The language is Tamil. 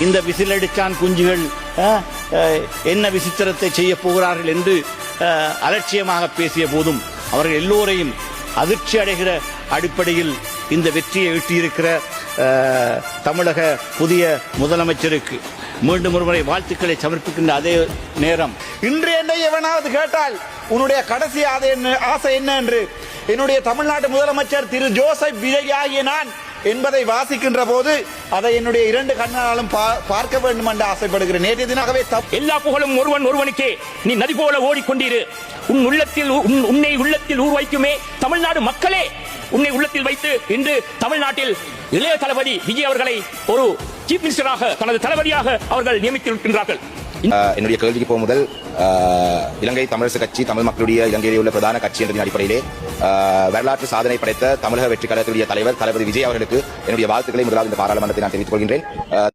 இந்த விசிலடிச்சான் குஞ்சுகள் என்ன விசித்திரத்தை செய்ய போகிறார்கள் என்று அலட்சியமாக பேசிய போதும் அவர்கள் எல்லோரையும் அதிர்ச்சி அடைகிற அடிப்படையில் இந்த வெற்றியை ஈட்டியிருக்கிற தமிழக புதிய முதலமைச்சருக்கு மீண்டும் ஒருமுறை வாழ்த்துக்களை சமர்ப்பிக்கின்ற அதே நேரம் இன்று என்னை எவனாவது கேட்டால் உன்னுடைய கடைசி ஆசை என்ன என்று என்னுடைய தமிழ்நாட்டு முதலமைச்சர் திரு ஜோசப் விஜய் ஆகிய நான் என்பதை வாசிக்கின்ற போது அதை என்னுடைய 2 கண்ணாலும் பார்க்க வேண்டும் என்று ஆசைப்படுகிறேன். நேற்றைய தினாகவே எல்லா புகழும் ஒருவனுக்கே. நீ நதி போல ஓடிக்கொண்டிரு. உன்னை உள்ளத்தில் ஊர் வைக்குமே தமிழ்நாடு மக்களே. உன்னை உள்ளத்தில் வைத்து இன்று தமிழ்நாட்டில் இளைய தளபதி விஜய் அவர்களை ஒரு சீஃப் மினிஸ்டராக தனது தளபதியாக அவர்கள் நியமித்திருக்கின்றார்கள். என்னுடைய கேள்விக்கு போகும் முதல் இலங்கை தமிழரசு கட்சி தமிழ் மக்களுடைய இலங்கையில் உள்ள பிரதான கட்சி என்ற அடிப்படையிலே வரலாற்று சாதனை படைத்த தமிழக வெற்றி கழகத்துடைய தலைவர் தளபதி விஜய் அவர்களுக்கு என்னுடைய வாழ்த்துக்களை முதலாவது இந்த பாராளுமன்றத்தை நான் தெரிவித்துக் கொள்கின்றேன்.